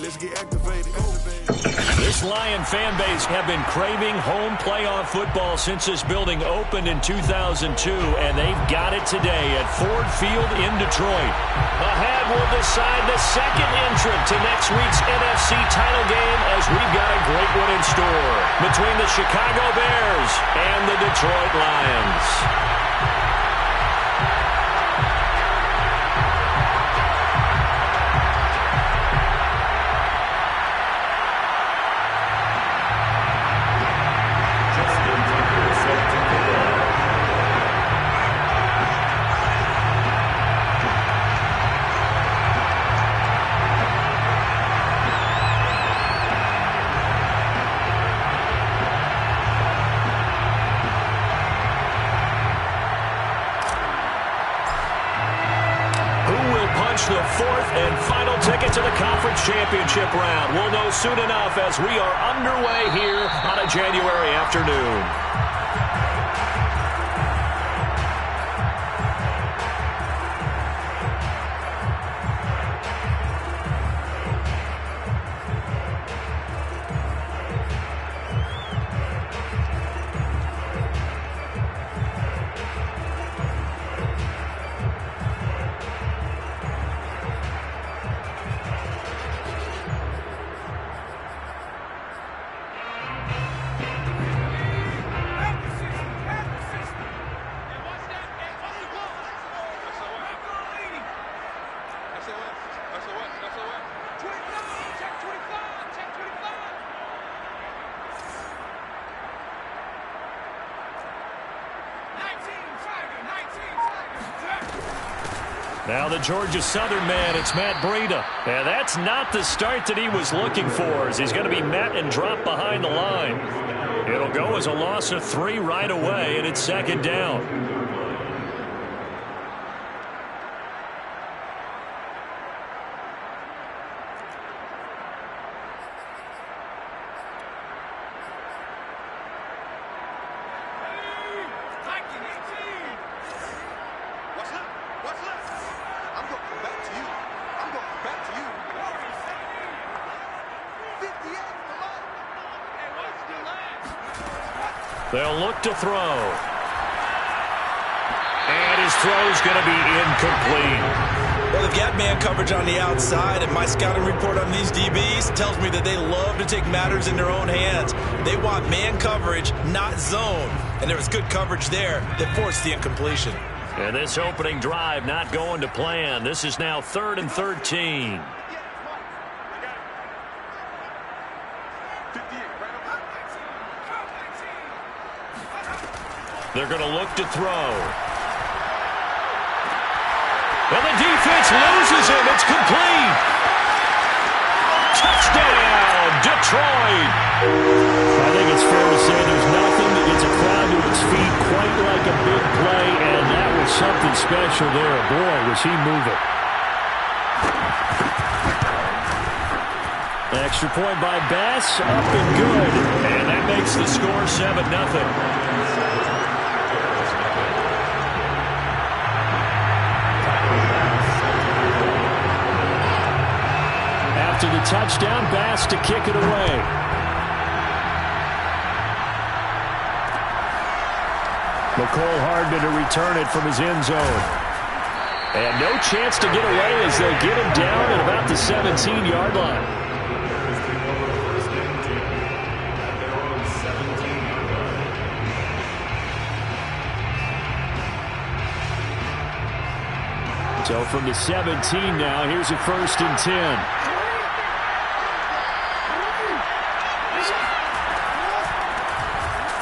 Let's get activated. This Lion fan base have been craving home playoff football since this building opened in 2002, and they've got it today at Ford Field in Detroit. Ahead will decide the second entrant to next week's NFC title game, as we've got a great one in store between the Chicago Bears and the Detroit Lions. The fourth and final ticket to the conference championship round. We'll know soon enough as we are underway here on a January afternoon. Now the Georgia Southern man, it's Matt Breida. And that's not the start that he was looking for, as he's going to be met and dropped behind the line. It'll go as a loss of 3 right away, and it's second down. They'll look to throw. And his throw's going to be incomplete. Well, they've got man coverage on the outside, and my scouting report on these DBs tells me that they love to take matters in their own hands. They want man coverage, not zone. And there was good coverage there that forced the incompletion. And this opening drive not going to plan. This is now 3rd and 13. They're going to look to throw. And the defense loses him. It's complete. Touchdown, Detroit. I think it's fair to say there's nothing that gets a crowd to its feet quite like a big play, and that was something special there. Boy, was he moving. Extra point by Bass, up and good. And that makes the score 7-0. After the touchdown, Bass to kick it away. McCole Hardman to return it from his end zone. And no chance to get away as they get him down at about the 17-yard line. So from the 17 now, here's a 1st and 10.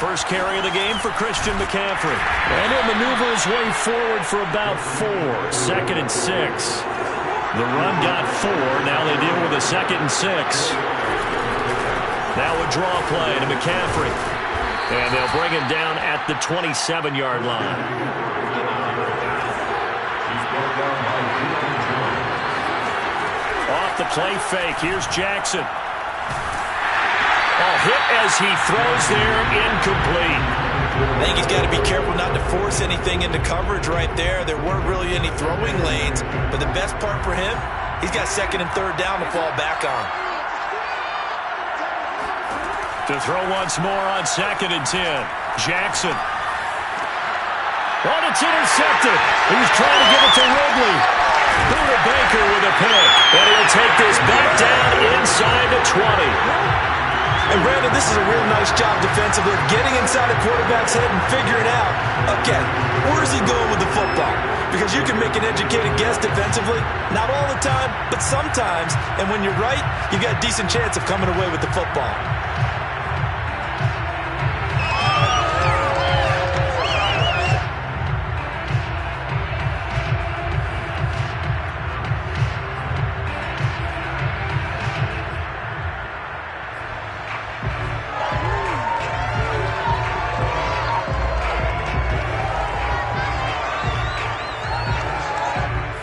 First carry of the game for Christian McCaffrey. And he'll maneuver his way forward for about 4. 2nd and 6. The run got 4. Now they deal with a 2nd and 6. Now a draw play to McCaffrey. And they'll bring him down at the 27-yard line. Off the play fake. Here's Jackson. Hit as he throws there, incomplete. I think he's got to be careful not to force anything into coverage right there. There weren't really any throwing lanes, but the best part for him, he's got 2nd and 3rd down to fall back on. To throw once more on 2nd and 10. Jackson. Oh, it's intercepted. He's trying to give it to Ridley. Buda Baker with a pick. And he'll take this back down inside the 20. And Brandon, this is a real nice job defensively, getting inside a quarterback's head and figuring out, okay, where's he going with the football? Because you can make an educated guess defensively, not all the time, but sometimes. And when you're right, you've got a decent chance of coming away with the football.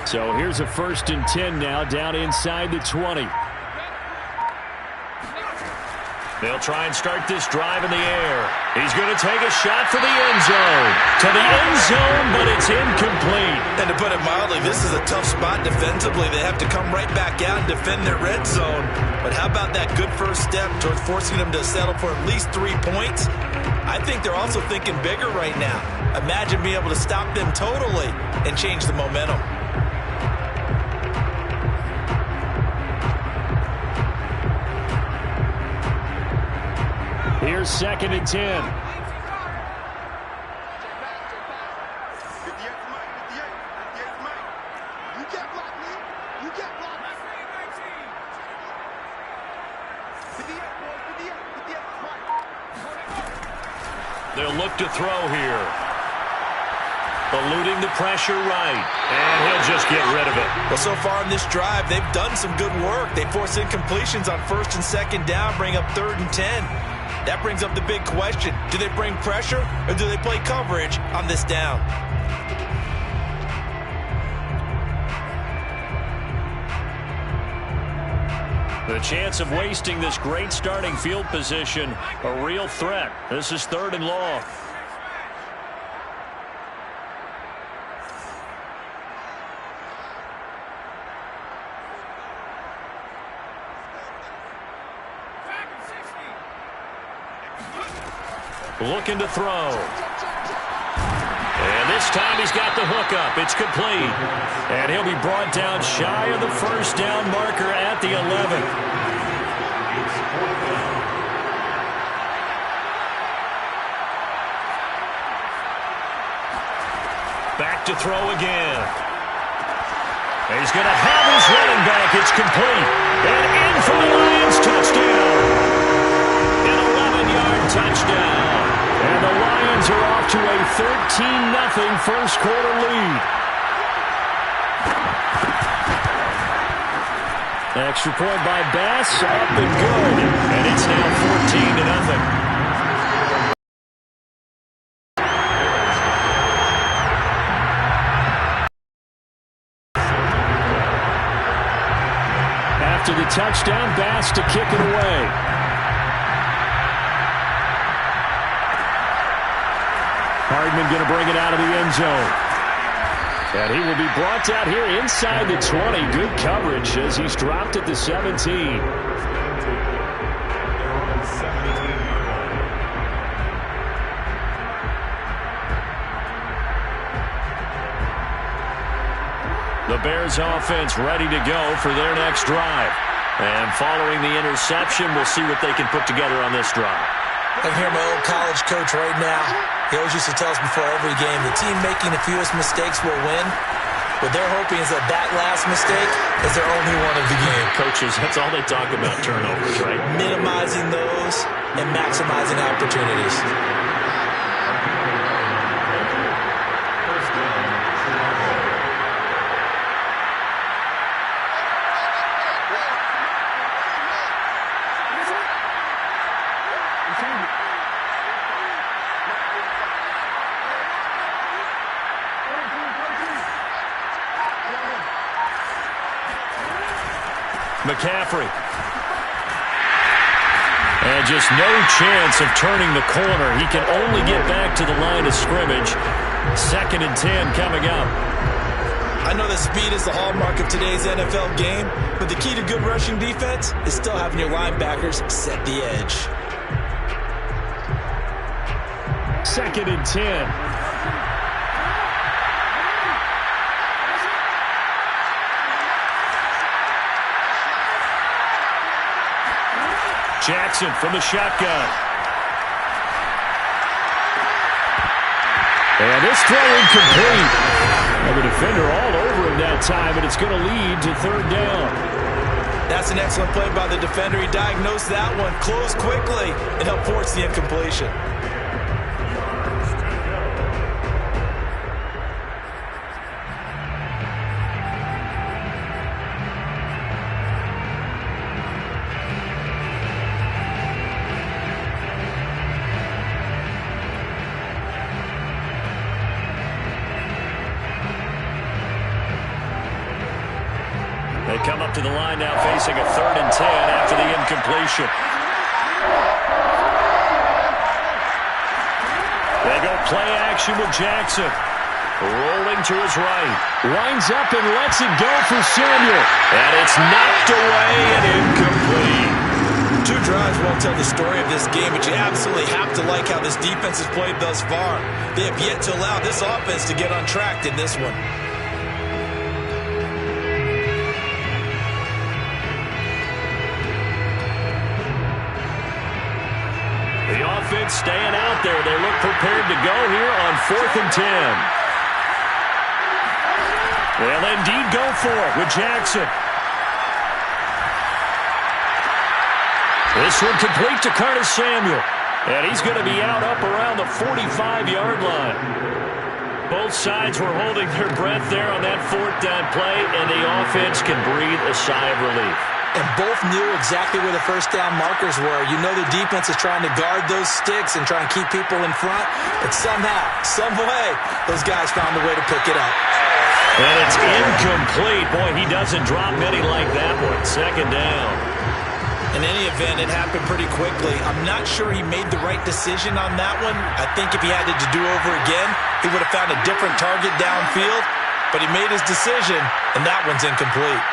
So here's a 1st and 10 now, down inside the 20. They'll try and start this drive in the air. He's going to take a shot for the end zone. To the end zone, but it's incomplete. And to put it mildly, this is a tough spot defensively. They have to come right back out and defend their red zone. But how about that good first step towards forcing them to settle for at least 3 points? I think they're also thinking bigger right now. Imagine being able to stop them totally and change the momentum. Here's 2nd and 10. They'll look to throw here. Eluding the pressure right. And he'll just get rid of it. Well, so far in this drive, they've done some good work. They force incompletions on 1st and 2nd down, bring up 3rd and 10. That brings up the big question. Do they bring pressure or do they play coverage on this down? The chance of wasting this great starting field position, a real threat. This is 3rd and long. Looking to throw. And this time he's got the hook up. It's complete. And he'll be brought down shy of the 1st down marker at the 11. Back to throw again. And he's going to have his running back. It's complete. And in for the Lions touchdown. An 11-yard touchdown. And the Lions are off to a 13-0 first quarter lead. Extra point by Bass, up and good. And it's now 14-0. After the touchdown, Bass to kick it away. Hardman going to bring it out of the end zone. And he will be brought out here inside the 20. Good coverage as he's dropped at the 17. The Bears offense ready to go for their next drive. And following the interception, we'll see what they can put together on this drive. I can hear my old college coach right now. He always used to tell us before every game, the team making the fewest mistakes will win. What they're hoping is that that last mistake is their only one of the game. Coaches, that's all they talk about, turnovers, right? Minimizing those and maximizing opportunities. McCaffrey. And just no chance of turning the corner. He can only get back to the line of scrimmage. 2nd and 10 coming up. I know that speed is the hallmark of today's NFL game, but the key to good rushing defense is still having your linebackers set the edge. 2nd and 10. Jackson from the shotgun. And this throw incomplete. And the defender all over him that time, and it's going to lead to 3rd down. That's an excellent play by the defender. He diagnosed that one, closed quickly, and helped force the incompletion. They come up to the line now facing a 3rd and 10 after the incompletion. They go play action with Jackson. Rolling to his right. Winds up and lets it go for Samuel. And it's knocked away and incomplete. 2 drives won't tell the story of this game, but you absolutely have to like how this defense has played thus far. They have yet to allow this offense to get untracked in this one. The offense staying out there. They look prepared to go here on 4th and 10. They'll indeed go for it with Jackson. This one complete to Curtis Samuel. And he's going to be out up around the 45-yard line. Both sides were holding their breath there on that 4th down play, and the offense can breathe a sigh of relief. And both knew exactly where the 1st down markers were. You know the defense is trying to guard those sticks and trying to keep people in front. But somehow, some way, those guys found a way to pick it up. And it's incomplete. Boy, he doesn't drop many like that one. 2nd down. In any event, it happened pretty quickly. I'm not sure he made the right decision on that one. I think if he had it to do over again, he would have found a different target downfield. But he made his decision, and that one's incomplete.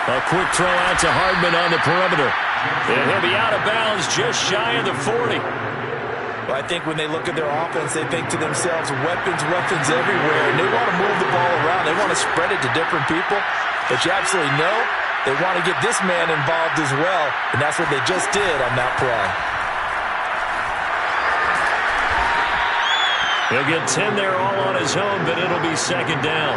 A quick throw out to Hardman on the perimeter. And he'll be out of bounds just shy of the 40. Well, I think when they look at their offense, they think to themselves, weapons, weapons everywhere. And they want to move the ball around. They want to spread it to different people. But you absolutely know they want to get this man involved as well. And that's what they just did on that play. He'll get 10 there all on his own, but it'll be 2nd down.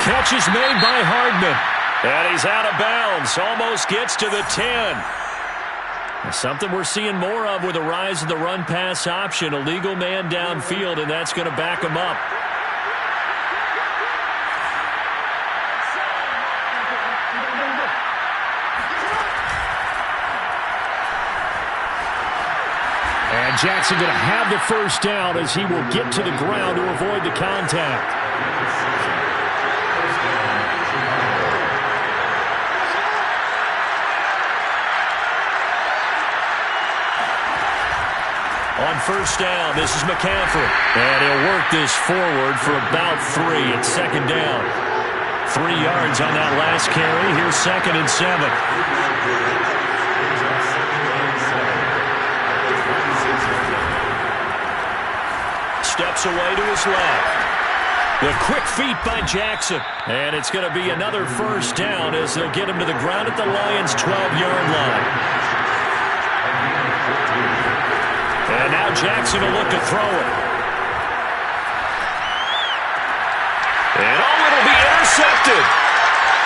Catch is made by Hardman. And he's out of bounds. Almost gets to the 10. Something we're seeing more of with the rise of the run-pass option. A legal man downfield, and that's going to back him up. And Jackson going to have the 1st down as he will get to the ground to avoid the contact. On 1st down, this is McCaffrey. And he'll work this forward for about 3. It's 2nd down. 3 yards on that last carry. Here's 2nd and 7. Steps away to his left. The quick feet by Jackson. And it's going to be another 1st down as they'll get him to the ground at the Lions' 12-yard line. And now Jackson will look to throw it. And it'll be intercepted.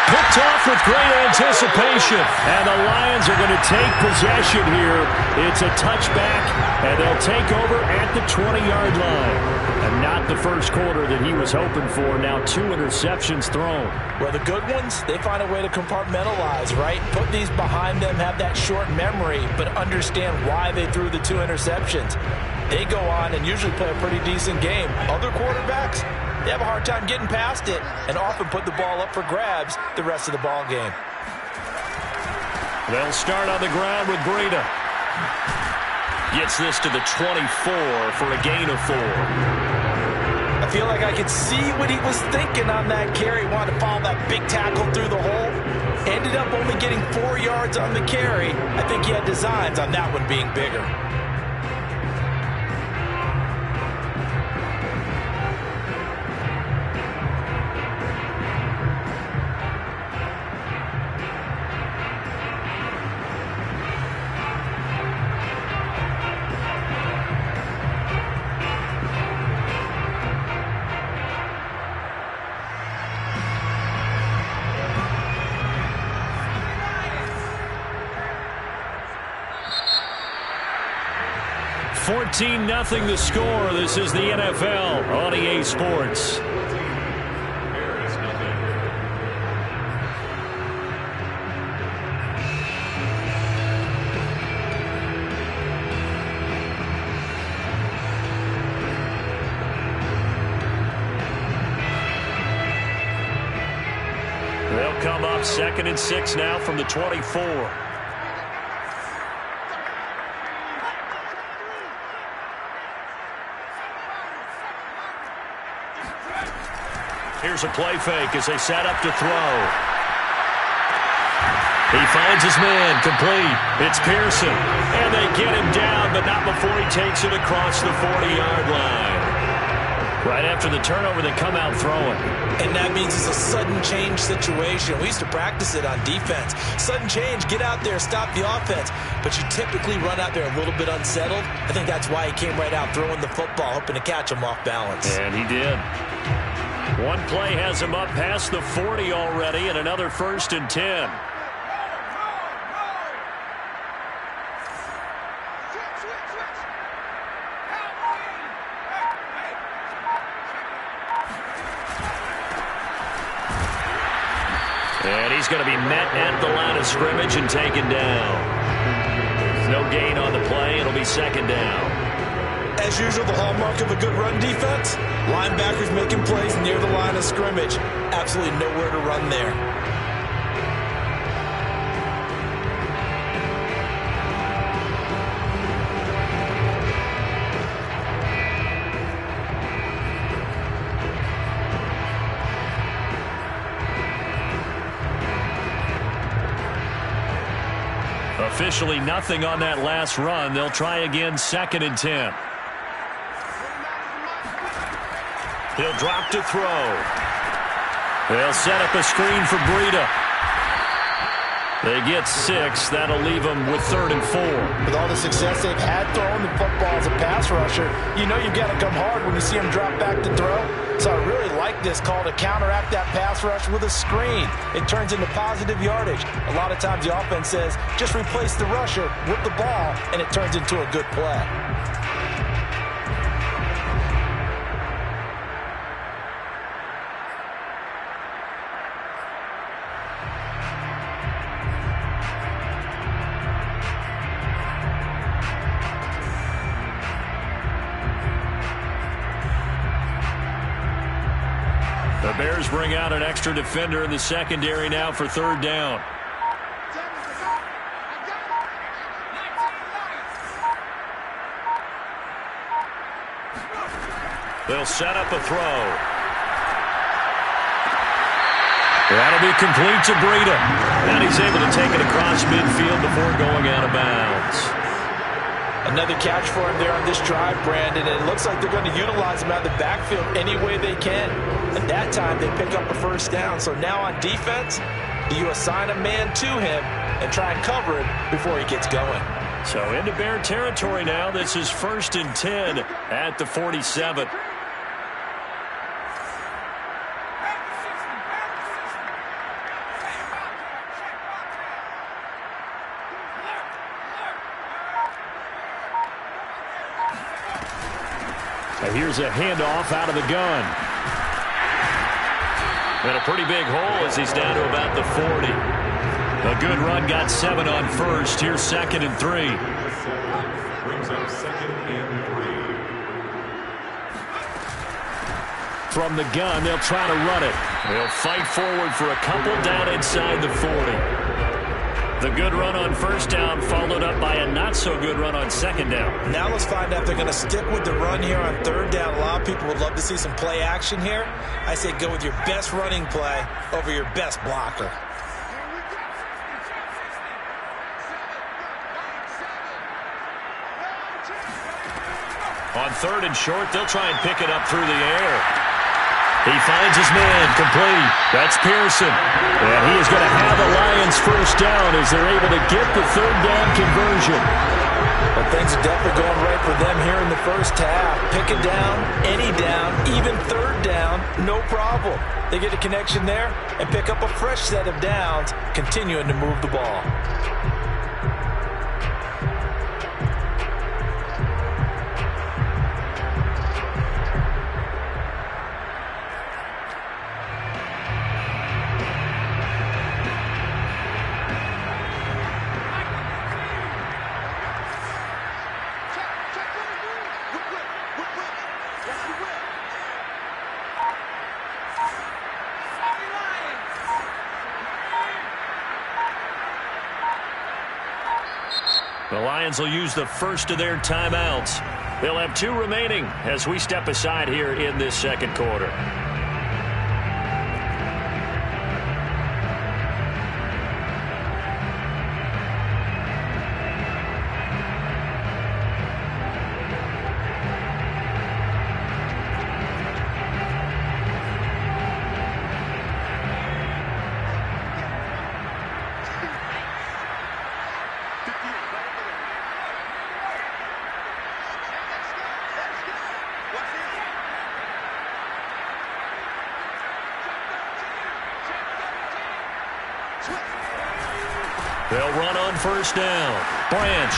Picked off with great anticipation. And the Lions are going to take possession here. It's a touchback, and they'll take over at the 20-yard line. And not the first quarter that he was hoping for. Now 2 interceptions thrown. Well, the good ones, they find a way to compartmentalize, right? Put these behind them, have that short memory, but understand why they threw the 2 interceptions. They go on and usually play a pretty decent game. Other quarterbacks, they have a hard time getting past it and often put the ball up for grabs the rest of the ball game. They'll start on the ground with Breida. Gets this to the 24 for a gain of 4. I feel like I could see what he was thinking on that carry. Wanted to follow that big tackle through the hole. Ended up only getting 4 yards on the carry. I think he had designs on that one being bigger. Nothing the score. This is the NFL on EA Sports. They'll come up 2nd and 6 now from the 24. Here's a play fake as they set up to throw. He finds his man, complete. It's Pearson. And they get him down, but not before he takes it across the 40-yard line. Right after the turnover, they come out throwing. And that means it's a sudden change situation. We used to practice it on defense. Sudden change, get out there, stop the offense. But you typically run out there a little bit unsettled. I think that's why he came right out throwing the football, hoping to catch him off balance. And he did. One play has him up past the 40 already, and another 1st and 10. And he's going to be met at the line of scrimmage and taken down. No gain on the play. It'll be 2nd down. As usual, the hallmark of a good run defense, linebackers making plays near the line of scrimmage. Absolutely nowhere to run there. Officially nothing on that last run. They'll try again, 2nd and 10. He'll drop to throw. They'll set up a screen for Breida. They get 6. That'll leave them with 3rd and 4. With all the success they've had throwing the football as a pass rusher, you know you've got to come hard when you see him drop back to throw. So I really like this call to counteract that pass rush with a screen. It turns into positive yardage. A lot of times the offense says, just replace the rusher with the ball, and it turns into a good play. The Bears bring out an extra defender in the secondary now for 3rd down. They'll set up a throw. That'll be complete to Breida. And he's able to take it across midfield before going out of bounds. Another catch for him there on this drive, Brandon, and it looks like they're going to utilize him out of the backfield any way they can. At that time, they pick up a 1st down. So now on defense, you assign a man to him and try and cover it before he gets going. So into Bear territory now. This is 1st and 10 at the 47. Here's a handoff out of the gun. And a pretty big hole as he's down to about the 40. A good run, got 7 on 1st. Here's 2nd and 3. Brings up 2nd and 3. From the gun, they'll try to run it. They'll fight forward for a couple down inside the 40. The good run on first down followed up by a not-so-good run on second down. Now let's find out if they're going to stick with the run here on third down. A lot of people would love to see some play action here. I say go with your best running play over your best blocker. On third and short, they'll try and pick it up through the air. He finds his man, complete. That's Pearson. And he is going to have the Lions first down as they're able to get the third down conversion. Well, things are definitely going right for them here in the first half. Pick it down, any down, even third down, no problem. They get a connection there and pick up a fresh set of downs, continuing to move the ball. The Lions will use the first of their timeouts. They'll have 2 remaining as we step aside here in this second quarter. They'll run on first down. Branch.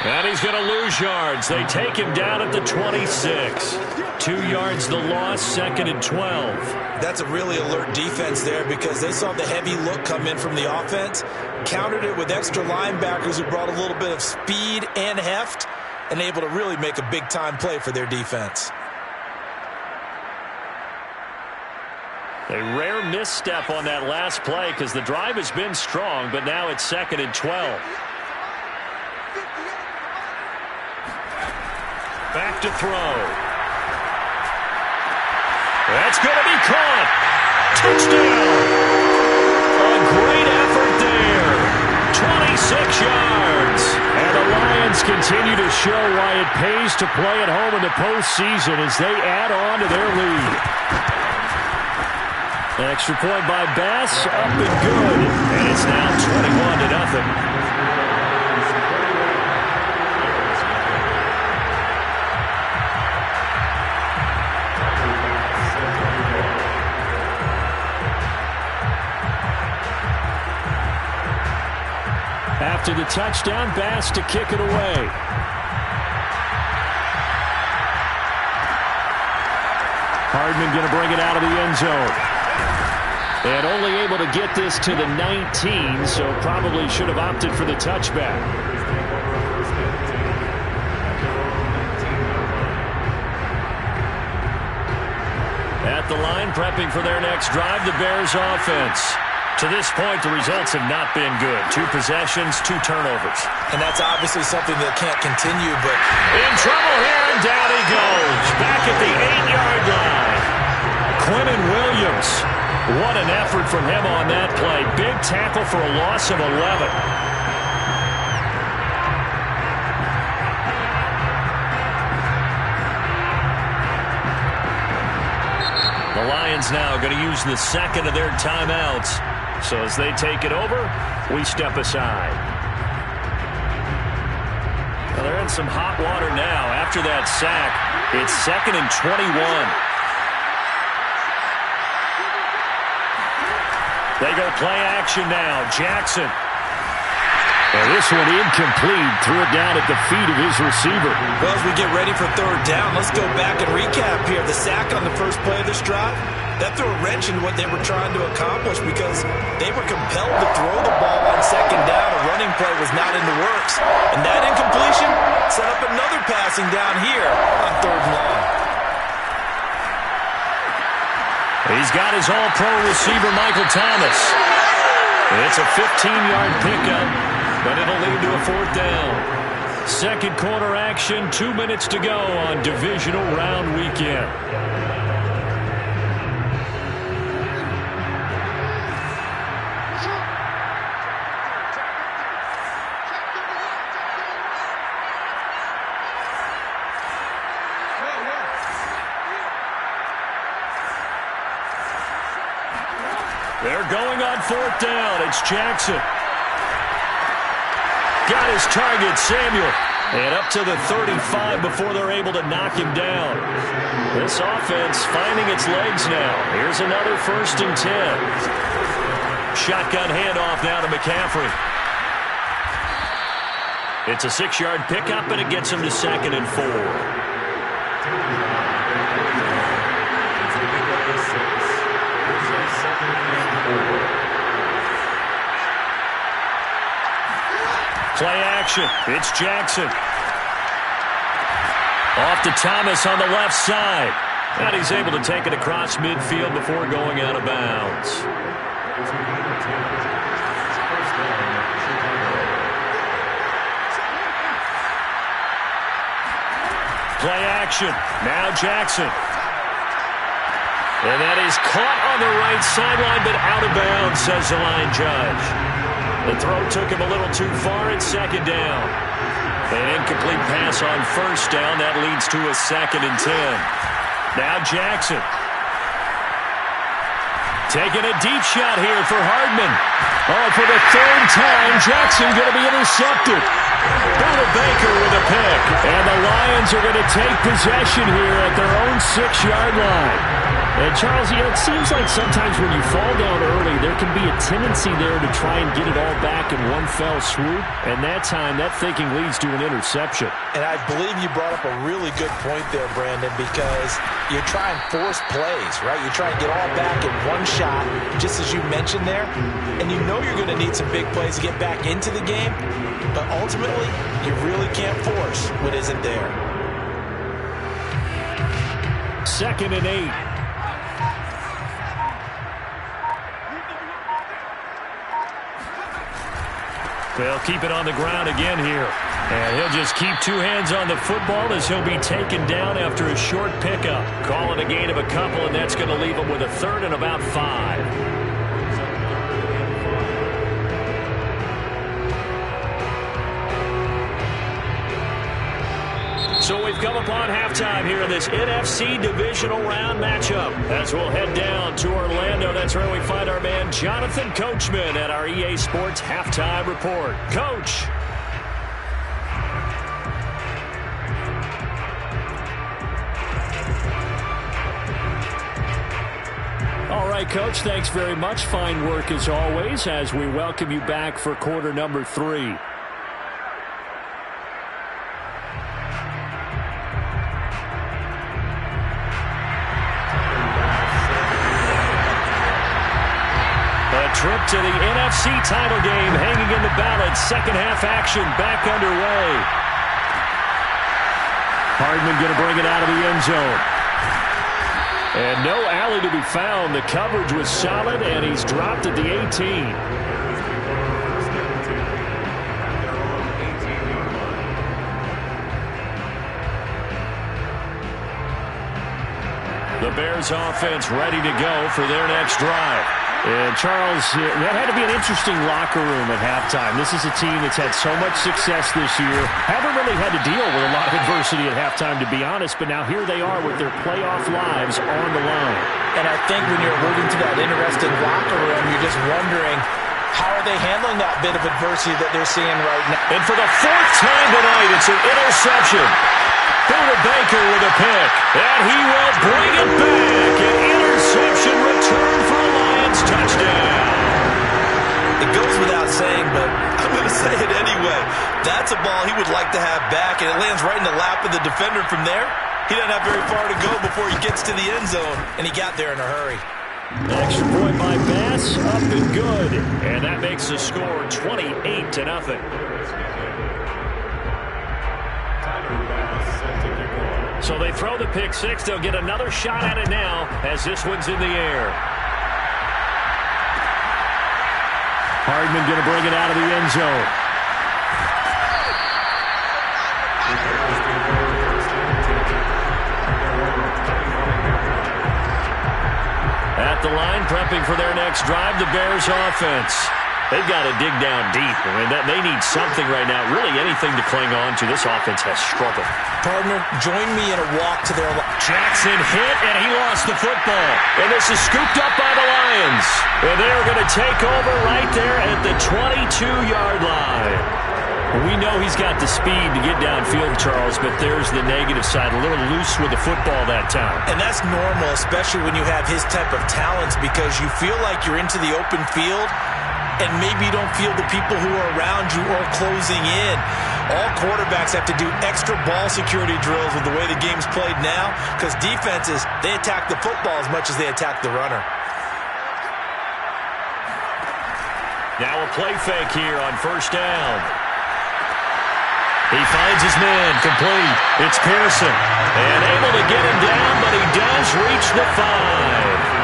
And he's going to lose yards. They take him down at the 26. 2 yards the loss, second and 12. That's a really alert defense there because they saw the heavy look come in from the offense, countered it with extra linebackers who brought a little bit of speed and heft, and able to really make a big-time play for their defense. A rare misstep on that last play because the drive has been strong, but now it's second and 12. Back to throw. That's going to be caught. Touchdown. A great effort there. 26 yards. And the Lions continue to show why it pays to play at home in the postseason as they add on to their lead. An extra point by Bass, up and good. And it's now 21-0. After the touchdown, Bass to kick it away. Hardman going to bring it out of the end zone. And only able to get this to the 19, so probably should have opted for the touchback. At the line, prepping for their next drive, the Bears offense. To this point, the results have not been good. 2 possessions, 2 turnovers. And that's obviously something that can't continue, but... In trouble here, and down he goes. Back at the 8-yard line. Quinnen Williams. What an effort from him on that play. Big tackle for a loss of 11. The Lions now going to use the second of their timeouts. So as they take it over, we step aside. Well, they're in some hot water now. After that sack, it's second and 21. They go play action now. Jackson. Well, this one incomplete. Threw it down at the feet of his receiver. Well, as we get ready for third down, let's go back and recap here. The sack on the first play of this drive, that threw a wrench in what they were trying to accomplish because they were compelled to throw the ball on second down. A running play was not in the works. And that incompletion set up another passing down here on third and long. He's got his all-pro receiver, Michael Thomas. It's a 15-yard pickup, but it'll lead to a 4th down. Second quarter action, 2 minutes to go on divisional round weekend. They're going on 4th down. It's Jackson. Got his target, Samuel. And up to the 35 before they're able to knock him down. This offense finding its legs now. Here's another 1st and 10. Shotgun handoff now to McCaffrey. It's a 6-yard pickup, and it gets him to 2nd and 4. Play action. It's Jackson. Off to Thomas on the left side. And he's able to take it across midfield before going out of bounds. Play action. Now Jackson. And that is caught on the right sideline, but out of bounds, says the line judge. The throw took him a little too far. It's 2nd down. An incomplete pass on 1st down. That leads to a 2nd and 10. Now Jackson. Taking a deep shot here for Hardman. Oh, for the 3rd time, Jackson going to be intercepted. Buda Baker with a pick. And the Lions are going to take possession here at their own 6-yard line. And Charles, you know, it seems like sometimes when you fall down early, there can be a tendency there to try and get it all back in one fell swoop. And that time, that thinking leads to an interception. And I believe you brought up a really good point there, Brandon, because you try and force plays, right? You try and get all back in one shot, just as you mentioned there. And you know you're going to need some big plays to get back into the game. But ultimately, you really can't force what isn't there. 2nd and 8. They'll keep it on the ground again here. And he'll just keep 2 hands on the football as he'll be taken down after a short pickup. Call it a gain of a couple, and that's going to leave him with a 3rd and about 5. So we've come upon halftime here in this NFC divisional round matchup. As we'll head down to Orlando, that's where we find our man Jonathan Coachman at our EA Sports Halftime Report. Coach. All right, Coach, thanks very much. Fine work as always as we welcome you back for quarter number 3. Trip to the NFC title game hanging in the balance. Second half action back underway. Hardman going to bring it out of the end zone. And no alley to be found. The coverage was solid, and he's dropped at the 18. The Bears offense ready to go for their next drive. And, Charles, that had to be an interesting locker room at halftime. This is a team that's had so much success this year. Haven't really had to deal with a lot of adversity at halftime, to be honest. But now here they are with their playoff lives on the line. And I think when you're alluding to that interesting locker room, you're just wondering, how are they handling that bit of adversity that they're seeing right now? And for the 4th time tonight, it's an interception. Buda Baker with a pick. And he will bring it back. An interception return for a Lions touchdown. It goes without saying, but I'm going to say it anyway. That's a ball he would like to have back, and it lands right in the lap of the defender from there. He doesn't have very far to go before he gets to the end zone, and he got there in a hurry. Extra point by Bass, up and good. And that makes the score 28-0. So they throw the pick six. They'll get another shot at it now as this one's in the air. Hardman going to bring it out of the end zone. At the line, prepping for their next drive, the Bears offense. They've got to dig down deep. I mean, they need something right now, really anything to cling on to. This offense has struggled. Partner, join me in a walk to their line. Jackson hit, and he lost the football. And this is scooped up by the Lions. And they're going to take over right there at the 22-yard line. We know he's got the speed to get downfield, Charles, but there's the negative side. A little loose with the football that time. And that's normal, especially when you have his type of talents, because you feel like you're into the open field and maybe you don't feel the people who are around you or closing in. All quarterbacks have to do extra ball security drills with the way the game's played now, because defenses, they attack the football as much as they attack the runner. Now a play fake here on first down. He finds his man, complete. It's Pearson. And able to get him down, but he does reach the 5.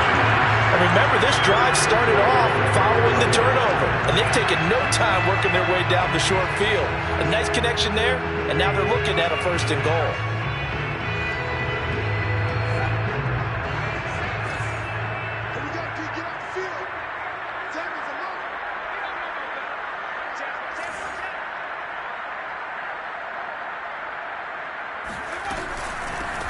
And remember, this drive started off following the turnover, and they've taken no time working their way down the short field. A nice connection there, and now they're looking at a 1st and goal.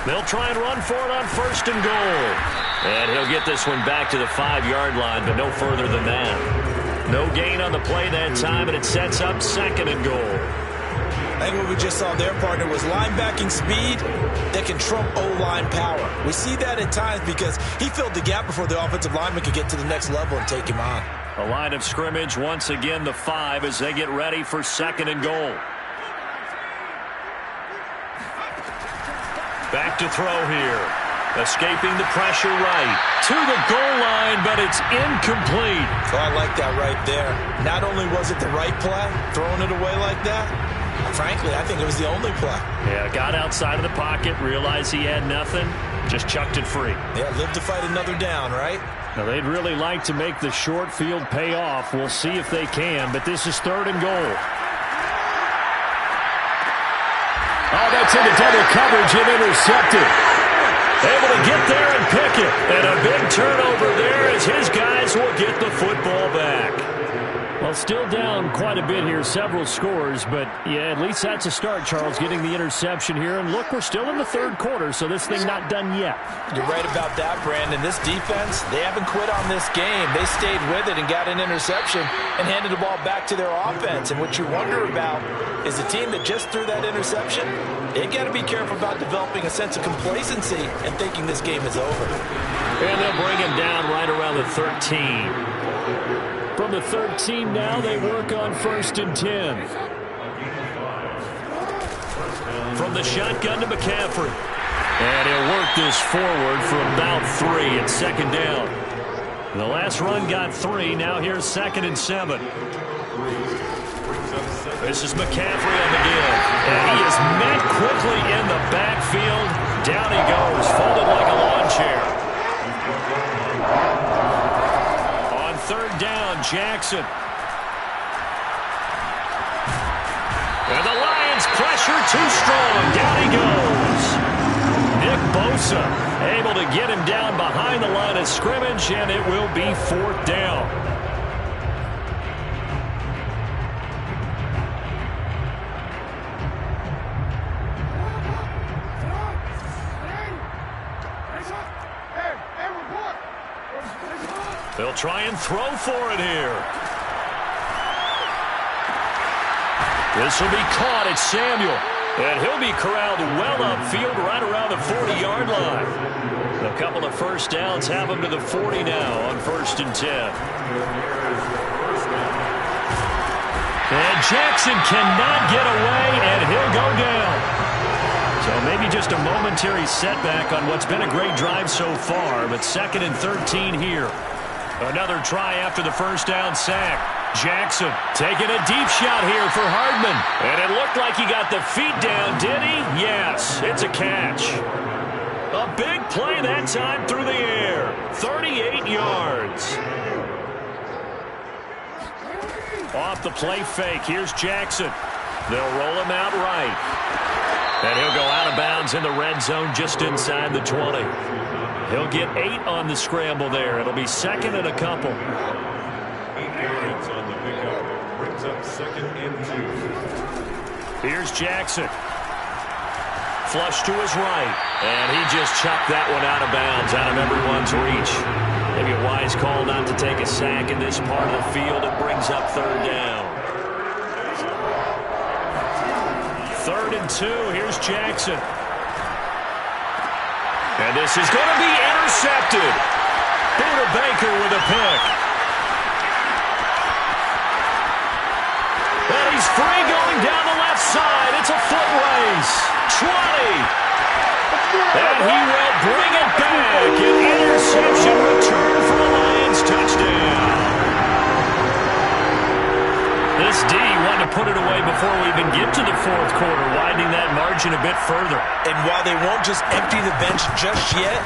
They'll try and run for it on 1st and goal. And he'll get this one back to the 5-yard line, but no further than that. No gain on the play that time, and it sets up 2nd and goal. I think what we just saw there, partner, was linebacking speed that can trump O-line power. We see that at times because he filled the gap before the offensive lineman could get to the next level and take him on. A line of scrimmage, once again the 5 as they get ready for 2nd and goal. Back to throw here. Escaping the pressure right. To the goal line, but it's incomplete. Oh, I like that right there. Not only was it the right play, throwing it away like that, frankly, I think it was the only play. Yeah, got outside of the pocket, realized he had nothing, just chucked it free. Yeah, live to fight another down, right? Now, they'd really like to make the short field pay off. We'll see if they can, but this is 3rd and goal. Oh, that's into double coverage and intercepted. Able to get there and pick it. And a big turnover there as his guys will get the football back. Well, still down quite a bit here, several scores, but yeah, at least that's a start, Charles, getting the interception here. And look, we're still in the 3rd quarter, so this thing not done yet. You're right about that, Brandon. This defense, they haven't quit on this game. They stayed with it and got an interception and handed the ball back to their offense. And what you wonder about is the team that just threw that interception, they got to be careful about developing a sense of complacency and thinking this game is over. And they'll bring him down right around the 13. From the 13 now, they work on 1st and 10. From the shotgun to McCaffrey. And he'll work this forward for about 3 at 2nd down. The last run got 3. Now here's 2nd and 7. This is McCaffrey on the give. And he is met quickly in the backfield. Down he goes, folded like a lawn chair. On 3rd down, Jackson. And the Lions pressure too strong. Down he goes. Nick Bosa able to get him down behind the line of scrimmage, and it will be 4th down. They'll try and throw for it here. This will be caught. It's Samuel. And he'll be corralled well upfield right around the 40-yard line. A couple of 1st downs have him to the 40 now on 1st and 10. And Jackson cannot get away, and he'll go down. So maybe just a momentary setback on what's been a great drive so far, but 2nd and 13 here. Another try after the 1st down sack. Jackson taking a deep shot here for Hardman. And it looked like he got the feet down, did he? Yes, it's a catch. A big play that time through the air. 38 yards. Off the play fake, here's Jackson. They'll roll him out right. And he'll go out of bounds in the red zone just inside the 20. He'll get 8 on the scramble there. It'll be second and a couple. 8 yards on the pickup. Brings up second and 2. Here's Jackson. Flush to his right. And he just chucked that one out of bounds, out of everyone's reach. Maybe a wise call not to take a sack in this part of the field. It brings up third down. 3rd and 2. Here's Jackson. And this is going to be intercepted. Buda Baker with a pick. And he's free going down the left side. It's a foot race. 20. And he will bring it back. An interception return for a Lions touchdown. This D wanted to put it away before we even get to the fourth quarter, widening that margin a bit further. And while they won't just empty the bench just yet,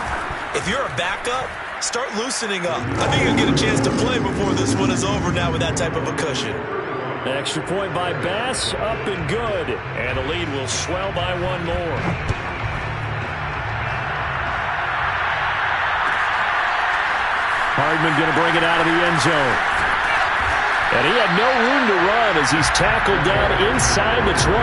if you're a backup, start loosening up. I think you'll get a chance to play before this one is over now with that type of a cushion. Extra point by Bass, up and good. And the lead will swell by one more. Hardman going to bring it out of the end zone. And he had no room to run as he's tackled down inside the 20.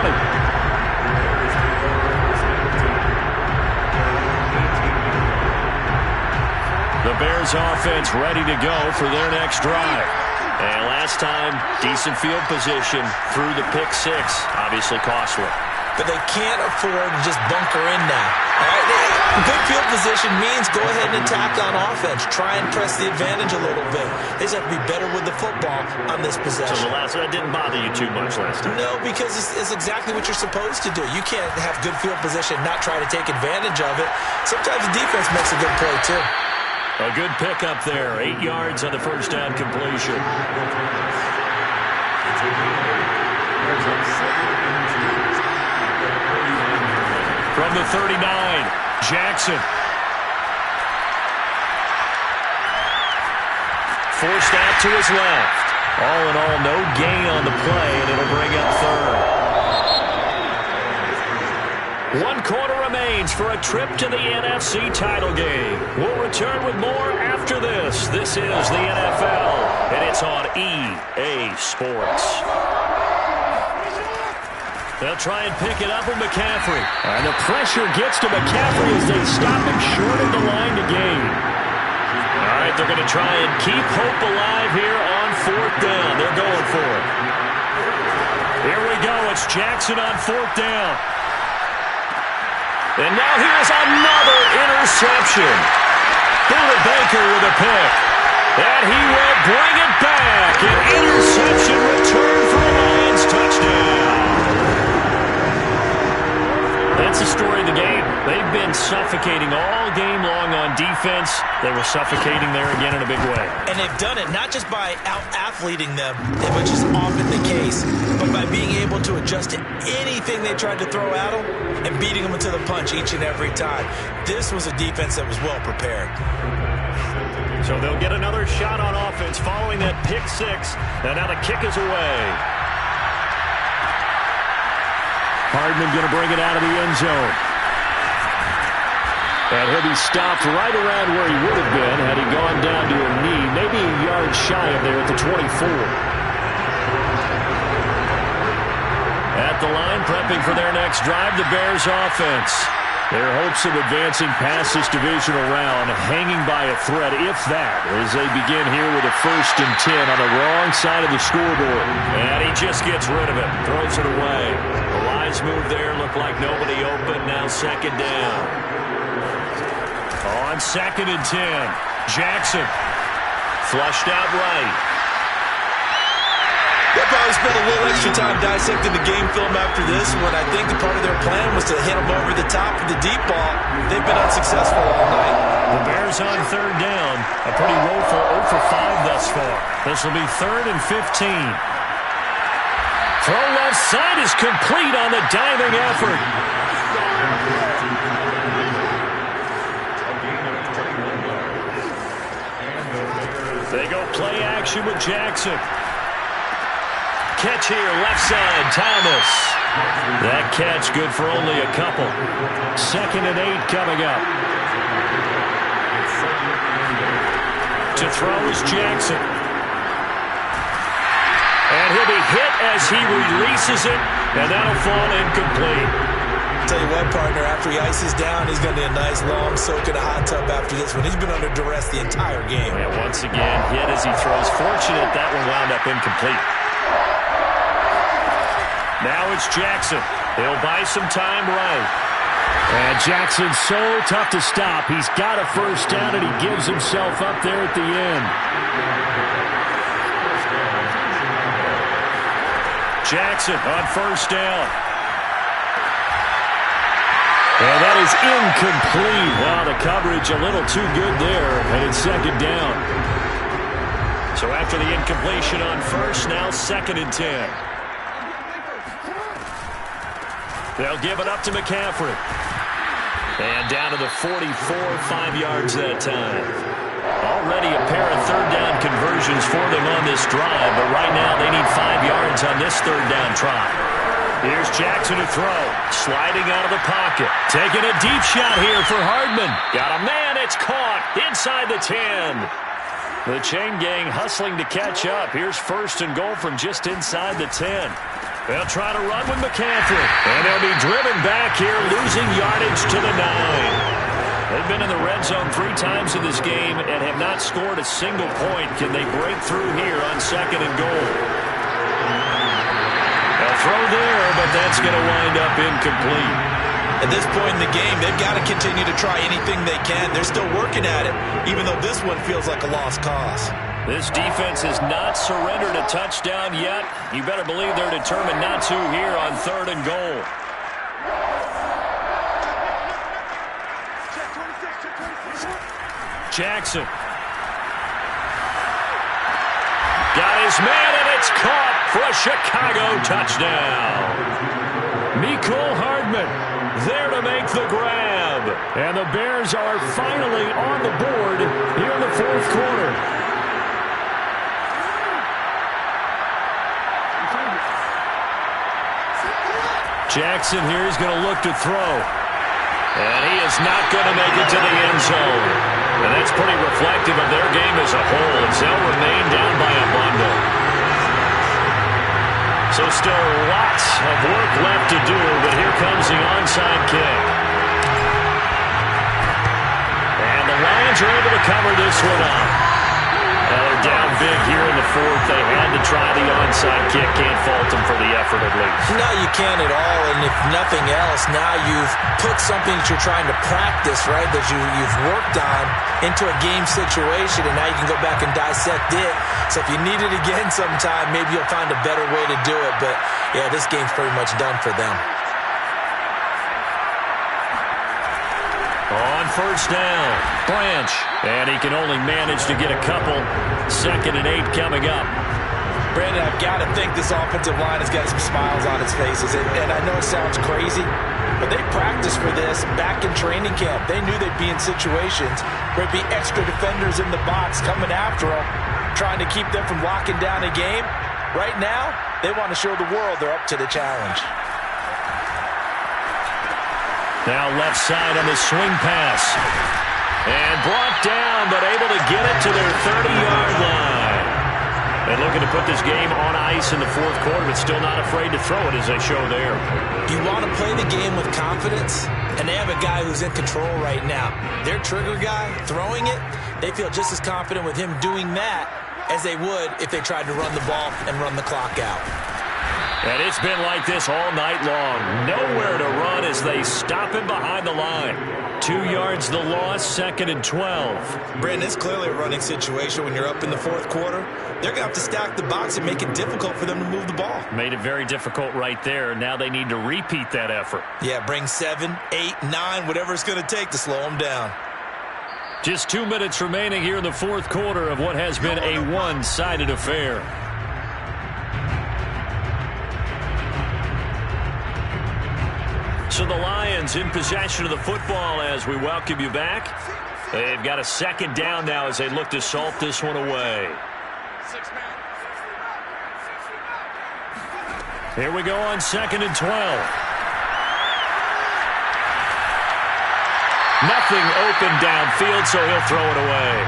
The Bears offense ready to go for their next drive. And last time, decent field position through the pick 6. Obviously costly. But they can't afford to just bunker in now. All right? Good field position means go ahead and attack on offense. Try and press the advantage a little bit. They just have to be better with the football on this possession. So the last one didn't bother you too much last time? No, because it's exactly what you're supposed to do. You can't have good field position and not try to take advantage of it. Sometimes the defense makes a good play, too. A good pickup there. 8 yards on the first down completion. From the 39, Jackson. Forced out to his left. All in all, no gain on the play, and it'll bring up third. 1 quarter remains for a trip to the NFC title game. We'll return with more after this. This is the NFL, and it's on EA Sports. They'll try and pick it up with McCaffrey. And the pressure gets to McCaffrey as they stop him short of the line to gain. All right, they're going to try and keep hope alive here on 4th down. They're going for it. Here we go. It's Jackson on 4th down. And now here's another interception. Buda Baker with a pick. And he will bring it back. An interception return for a Lions touchdown. That's the story of the game. They've been suffocating all game long on defense. They were suffocating there again in a big way. And they've done it not just by out-athleting them, which is often the case, but by being able to adjust to anything they tried to throw at them and beating them into the punch each and every time. This was a defense that was well prepared. So they'll get another shot on offense following that pick 6. And now the kick is away. Hardman going to bring it out of the end zone. And he'll be stopped right around where he would have been had he gone down to a knee, maybe a yard shy of there at the 24. At the line, prepping for their next drive, the Bears offense. Their hopes of advancing past this divisional round hanging by a thread, if that, as they begin here with a 1st and 10 on the wrong side of the scoreboard. And he just gets rid of it, throws it away. The wise move there, looked like nobody open, now 2nd down. On 2nd and 10, Jackson flushed out right. They'll probably spend a little extra time dissecting the game film after this one. I think the part of their plan was to hit them over the top with the deep ball. They've been unsuccessful all night. The Bears on 3rd down. A pretty woeful 0 for 5 thus far. This will be 3rd and 15. Throw left side is complete on the diving effort. They go play action with Jackson. catch here, left side, Thomas. That catch good for only a couple. 2nd and 8 coming up. To throw is Jackson. And he'll be hit as he releases it, and that'll fall incomplete. Tell you what, partner, after he ices down, he's going to need a nice long soak in a hot tub after this one. He's been under duress the entire game. And once again, hit as he throws. Fortunate that one wound up incomplete. Now it's Jackson. He'll buy some time right. And Jackson's so tough to stop. He's got a first down, and he gives himself up there at the end. Jackson on first down. And that is incomplete. Wow, the coverage a little too good there, and it's 2nd down. So after the incompletion on first, now 2nd and 10. They'll give it up to McCaffrey. And down to the 44, 5 yards that time. Already a pair of 3rd down conversions for them on this drive, but right now they need 5 yards on this 3rd down try. Here's Jackson to throw. Sliding out of the pocket. Taking a deep shot here for Hardman. Got a man. It's caught inside the 10. The chain gang hustling to catch up. Here's 1st and goal from just inside the 10. They'll try to run with McCaffrey. And they'll be driven back here, losing yardage to the 9. They've been in the red zone 3 times in this game and have not scored a single point. Can they break through here on 2nd and goal? A throw there, but that's going to wind up incomplete. At this point in the game, they've got to continue to try anything they can. They're still working at it, even though this one feels like a lost cause. This defense has not surrendered a touchdown yet. You better believe they're determined not to here on 3rd and goal. Jackson. Got his man, and it's caught for a Chicago touchdown. Mecole Hardman there to make the grab. And the Bears are finally on the board here in the 4th quarter. Jackson here is going to look to throw. And he is not going to make it to the end zone. And that's pretty reflective of their game as a whole, as they'll remain down by a bundle. So still lots of work left to do, but here comes the onside kick. And the Lions are able to cover this one up. They're down big here in the 4th. They had to try the onside kick. Can't fault them for the effort at least. No, you can't at all. And if nothing else, now you've put something that you're trying to practice, right, that you've worked on into a game situation, and now you can go back and dissect it. So if you need it again sometime, maybe you'll find a better way to do it. But, yeah, this game's pretty much done for them. On first down, Branch. And he can only manage to get a couple. 2nd and 8 coming up. Brandon, I've got to think this offensive line has got some smiles on its faces. And I know it sounds crazy, but they practiced for this back in training camp. They knew they'd be in situations where there'd be extra defenders in the box coming after them, trying to keep them from locking down a game. Right now, they want to show the world they're up to the challenge. Now left side on the swing pass. And brought down, but able to get it to their 30-yard line. And looking to put this game on ice in the 4th quarter, but still not afraid to throw it as they show there. You want to play the game with confidence, and they have a guy who's in control right now. Their trigger guy, throwing it, they feel just as confident with him doing that as they would if they tried to run the ball and run the clock out. And it's been like this all night long. Nowhere to run as they stop him behind the line. 2 yards the loss, 2nd and 12. Brandon, it's clearly a running situation when you're up in the 4th quarter. They're going to have to stack the box and make it difficult for them to move the ball. Made it very difficult right there. Now they need to repeat that effort. Yeah, bring 7, 8, 9, whatever it's going to take to slow them down. Just 2 minutes remaining here in the 4th quarter of what has been a one-sided affair. So the Lions in possession of the football as we welcome you back. They've got a 2nd down now as they look to salt this one away. Here we go on 2nd and 12. Nothing open downfield, so he'll throw it away.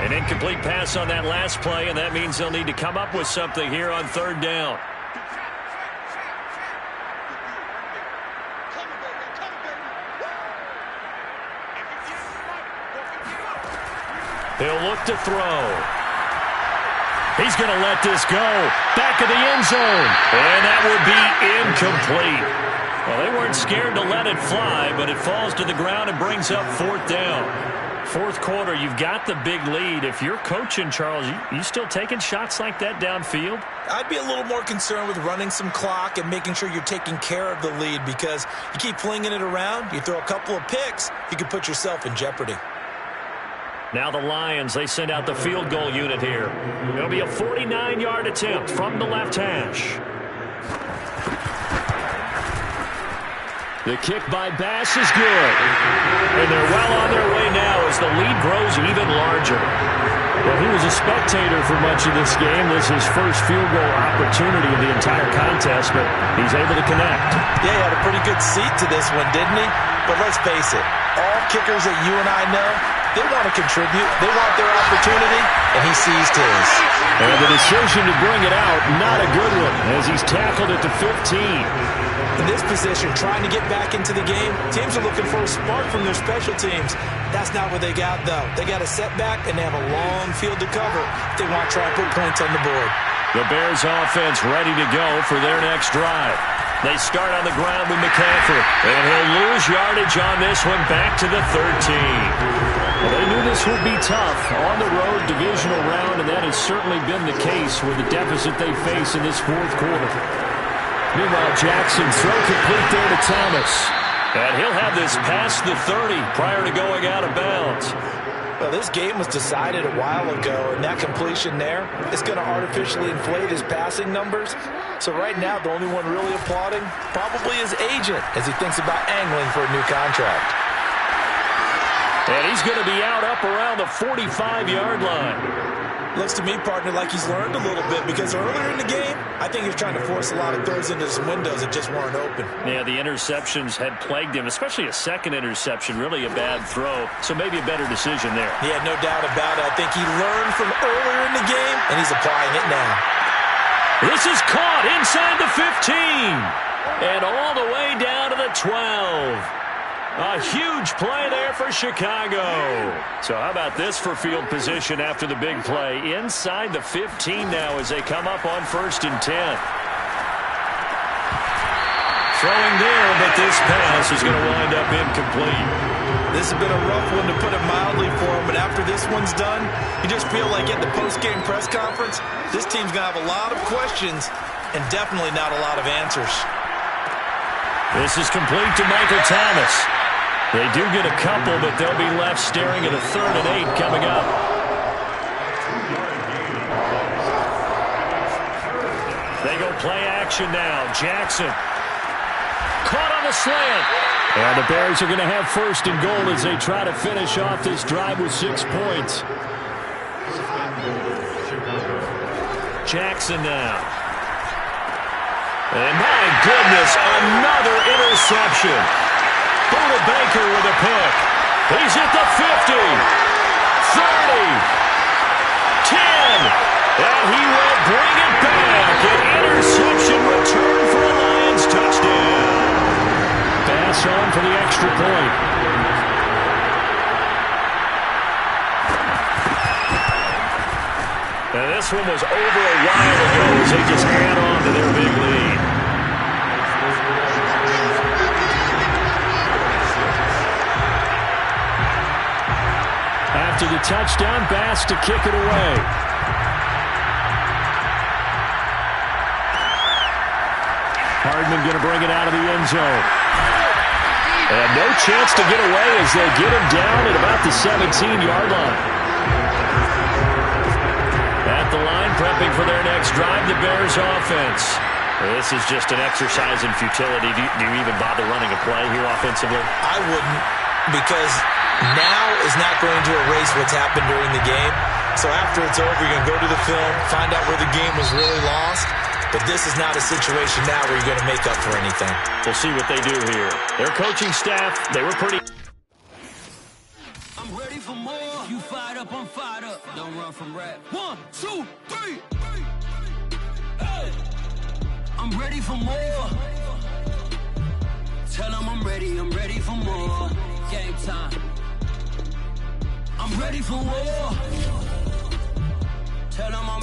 An incomplete pass on that last play, and that means they'll need to come up with something here on 3rd down. He'll look to throw. He's going to let this go. Back of the end zone. And that will be incomplete. Well, they weren't scared to let it fly, but it falls to the ground and brings up 4th down. 4th quarter, you've got the big lead. If you're coaching, Charles, you still taking shots like that downfield? I'd be a little more concerned with running some clock and making sure you're taking care of the lead, because you keep flinging it around, you throw a couple of picks, you could put yourself in jeopardy. Now the Lions, they send out the field goal unit here. It'll be a 49-yard attempt from the left hash. The kick by Bass is good. And they're well on their way now as the lead grows even larger. Well, he was a spectator for much of this game. This is his first field goal opportunity of the entire contest, but he's able to connect. Yeah, he had a pretty good seat to this one, didn't he? But let's face it, all kickers that you and I know, they want to contribute. They want their opportunity, and he seized his. And the decision to bring it out, not a good one, as he's tackled at the 15. In this position, trying to get back into the game, teams are looking for a spark from their special teams. That's not what they got, though. They got a setback, and they have a long field to cover if they want to try and put points on the board. The Bears offense ready to go for their next drive. They start on the ground with McCaffrey, and he'll lose yardage on this one back to the 13. Well, they knew this would be tough on the road divisional round, and that has certainly been the case with the deficit they face in this 4th quarter. Meanwhile, Jackson throw complete there to Thomas. And he'll have this past the 30 prior to going out of bounds. Well, this game was decided a while ago, and that completion there is going to artificially inflate his passing numbers. So right now, the only one really applauding probably his agent as he thinks about angling for a new contract. And he's going to be out up around the 45-yard line. Looks to me, partner, like he's learned a little bit, because earlier in the game, I think he was trying to force a lot of throws into some windows that just weren't open. Yeah, the interceptions had plagued him, especially a second interception, really a bad throw. So maybe a better decision there. Yeah, no doubt about it. I think he learned from earlier in the game, and he's applying it now. This is caught inside the 15 and all the way down to the 12. A huge play there for Chicago. So how about this for field position after the big play? Inside the 15 now as they come up on 1st and 10. Throwing there, but this pass is going to wind up incomplete. This has been a rough one, to put it mildly, for him. But after this one's done, you just feel like at the post-game press conference, this team's going to have a lot of questions and definitely not a lot of answers. This is complete to Michael Thomas. They do get a couple, but they'll be left staring at a 3rd and 8 coming up. They go play action now. Jackson caught on the slant. And the Bears are going to have 1st and goal as they try to finish off this drive with 6 points. Jackson now. And my goodness, another interception. Buda Baker with a pick. He's at the 50, 30, 10, and he will bring it back. An interception return for a Lions touchdown. Pass on for the extra point. And this one was over a while ago as they just add on to their big lead. After the touchdown, Bass to kick it away. Hardman going to bring it out of the end zone. And no chance to get away as they get him down at about the 17-yard line. At the line, prepping for their next drive, the Bears offense. This is just an exercise in futility. Do you even bother running a play here offensively? I wouldn't. because now is not going to erase what's happened during the game. So after it's over, you're going to go to the film, find out where the game was really lost. But this is not a situation now where you're going to make up for anything. We'll see what they do here. Their coaching staff, they were pretty... I'm ready for more. You fired up, I'm fired up. Don't run from rap. 1, 2, 3. Hey. I'm ready for more. Tell them I'm ready for more. Game time. I'm ready for war. Tell them I'm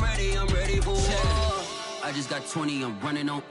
ready for war. I just got 20, I'm running on